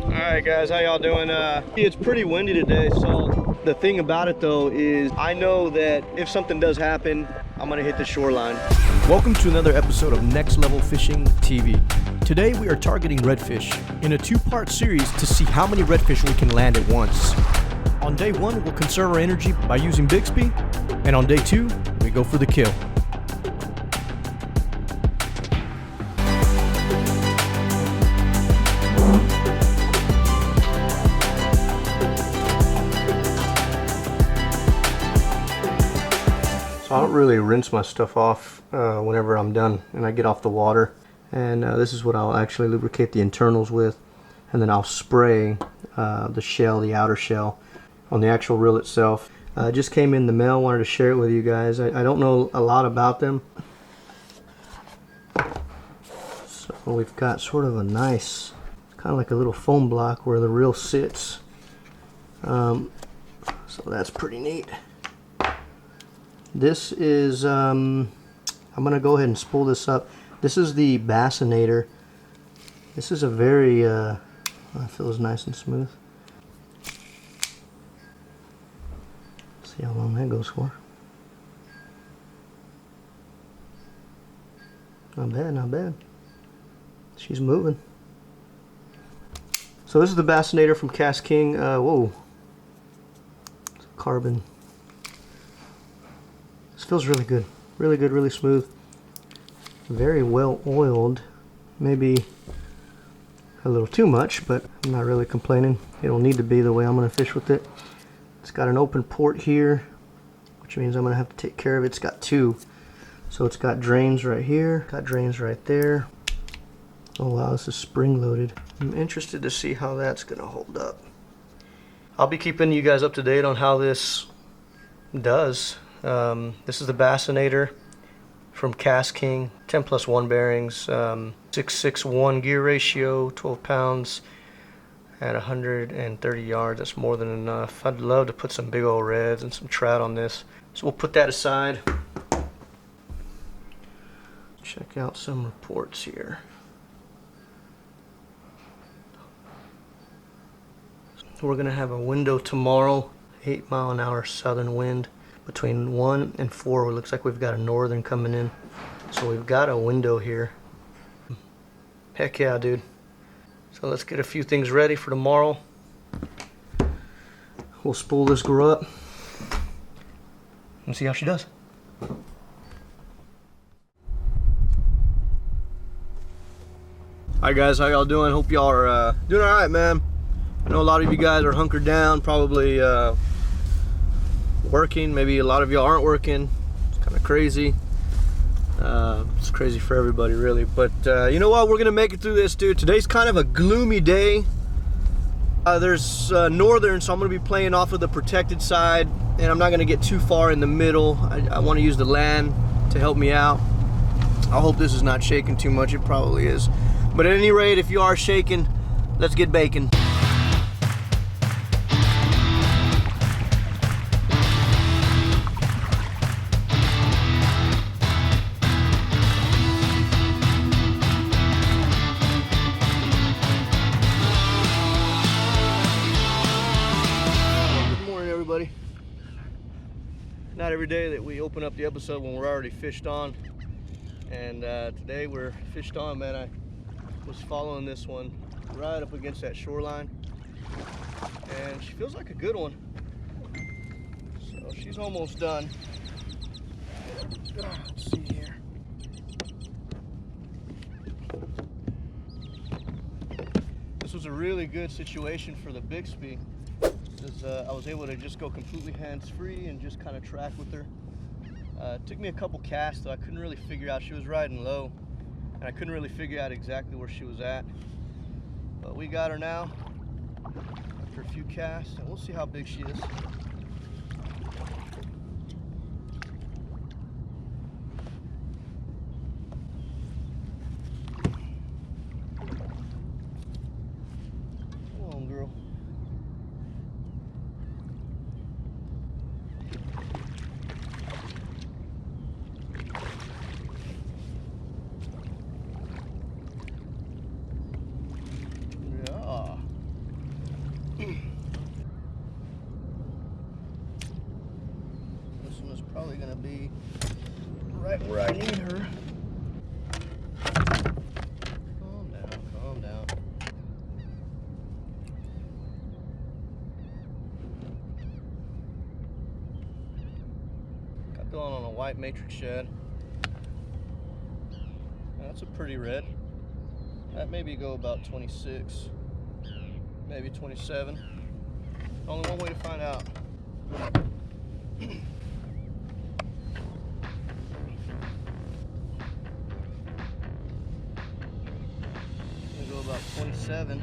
Alright guys, how y'all doing? It's pretty windy today, so the thing about it though is I know that if something does happen, I'm gonna hit the shoreline. Welcome to another episode of Next Level Fishing TV. Today we are targeting redfish in a two-part series to see how many redfish we can land at once. On day one, we'll conserve our energy by using Bixpy, and on day two, we go for the kill. So I don't really rinse my stuff off whenever I'm done and I get off the water. And this is what I'll actually lubricate the internals with. And then I'll spray the shell, the outer shell, on the actual reel itself. It just came in the mail, wanted to share it with you guys. I don't know a lot about them. So we've got sort of a nice, kind of like a little foam block where the reel sits. So that's pretty neat. This is, I'm going to go ahead and spool this up. This is the Bassinator. This is a very, it feels nice and smooth. See how long that goes for. Not bad, not bad. She's moving. So this is the Bassinator from Cast King. Whoa. It's carbon. This feels really good, really smooth, very well oiled, maybe a little too much, but I'm not really complaining. It'll need to be the way I'm going to fish with it. It's got an open port here, which means I'm going to have to take care of it. It's got two, so it's got drains right here, got drains right there. Oh wow, this is spring loaded. I'm interested to see how that's going to hold up. I'll be keeping you guys up to date on how this does. This is the Bassinator from Cast King, 10+1 bearings, 6.61 gear ratio, 12 pounds at 130 yards. That's more than enough. I'd love to put some big old reds and some trout on this. So we'll put that aside. Check out some reports here. We're going to have a window tomorrow, 8-mile-an-hour southern wind. Between 1 and 4, it looks like we've got a northern coming in. So we've got a window here. Heck yeah, dude. So let's get a few things ready for tomorrow. We'll spool this girl up and see how she does. Hi guys, how y'all doing? Hope y'all are doing alright, man. I know a lot of you guys are hunkered down, probably working. Maybe a lot of y'all aren't working. It's kind of crazy. It's crazy for everybody really, but you know what, we're gonna make it through this, dude. Today's kind of a gloomy day. There's northern, so I'm gonna be playing off of the protected side, and I'm not gonna get too far in the middle. I want to use the land to help me out. I hope this is not shaking too much. It probably is, but at any rate, if you are shaking, let's get baking. Not every day that we open up the episode when we're already fished on, and today we're fished on, man. I was following this one right up against that shoreline, and she feels like a good one. So she's almost done. Let's see here. This was a really good situation for the Bixpy. I was able to just go completely hands-free and just kind of track with her. It took me a couple casts, though. I couldn't really figure out. She was riding low, and I couldn't really figure out exactly where she was at. But we got her now after a few casts, and we'll see how big she is. Come on, girl. be right where I need her. Calm down, calm down. Got the one on a white matrix shad. That's a pretty red. That maybe go about 26, maybe 27. Only one way to find out. Gonna go about 27.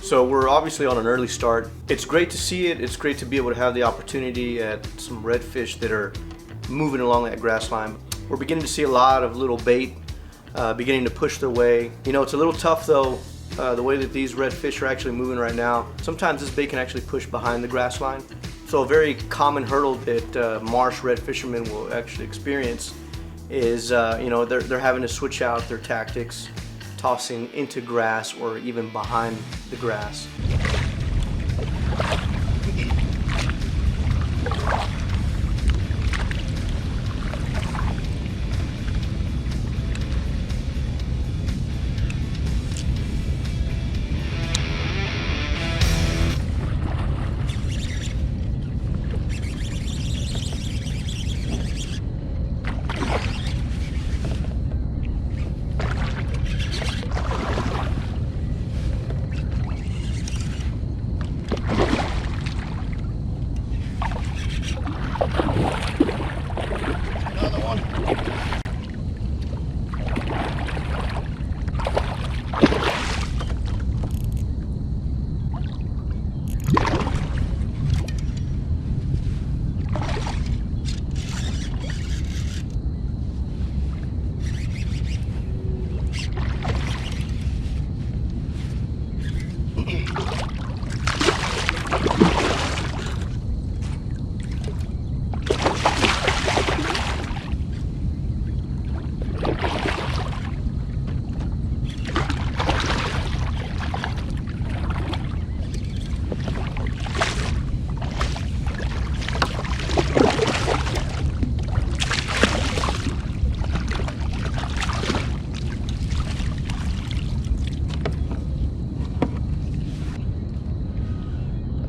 So we're obviously on an early start. It's great to see it. It's great to be able to have the opportunity at some redfish that are moving along that grass line. We're beginning to see a lot of little bait beginning to push their way. You know, it's a little tough though, the way that these redfish are actually moving right now. Sometimes this bait can actually push behind the grass line. So a very common hurdle that marsh red fishermen will actually experience is, you know, they're having to switch out their tactics, tossing into grass or even behind the grass.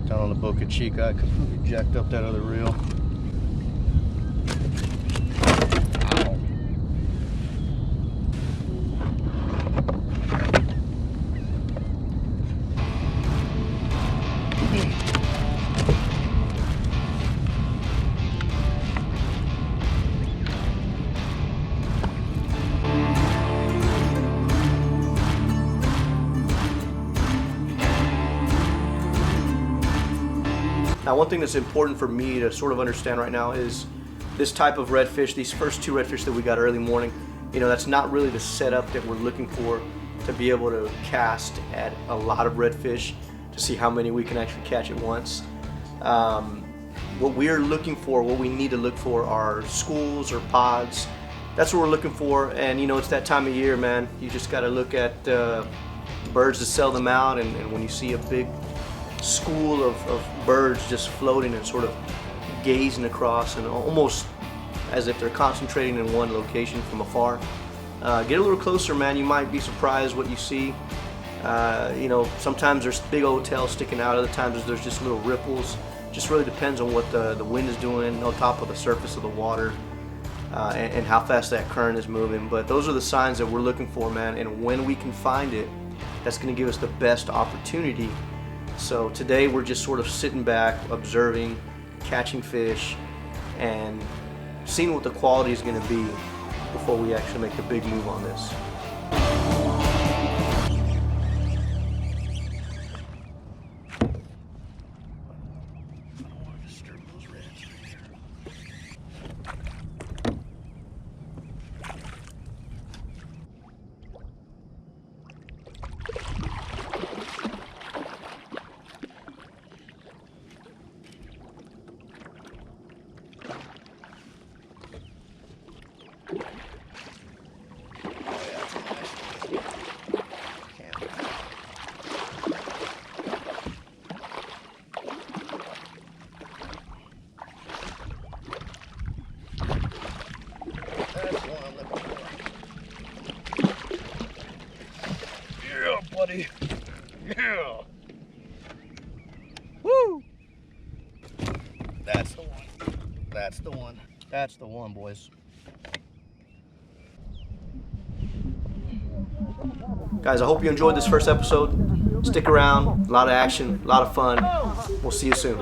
Down on the Boca Chica, I completely jacked up that other reel. Now, one thing that's important for me to sort of understand right now is this type of redfish, these first two redfish that we got early morning, you know, that's not really the setup that we're looking for to be able to cast at a lot of redfish to see how many we can actually catch at once. What we're looking for, what we need to look for are schools or pods. That's what we're looking for, and you know, it's that time of year, man. You just got to look at birds to sell them out, and when you see a big school of birds just floating and sort of gazing across and almost as if they're concentrating in one location from afar. Get a little closer, man. You might be surprised what you see. You know, sometimes there's big old tails sticking out, other times there's just little ripples. Just really depends on what the wind is doing on top of the surface of the water, and how fast that current is moving. But those are the signs that we're looking for, man, and when we can find it, that's going to give us the best opportunity. So today we're just sort of sitting back, observing, catching fish, and seeing what the quality is going to be before we actually make the big move on this. buddy. Yeah. Woo! That's the one. That's the one. That's the one, boys. Guys, I hope you enjoyed this first episode. Stick around. A lot of action, a lot of fun. We'll see you soon.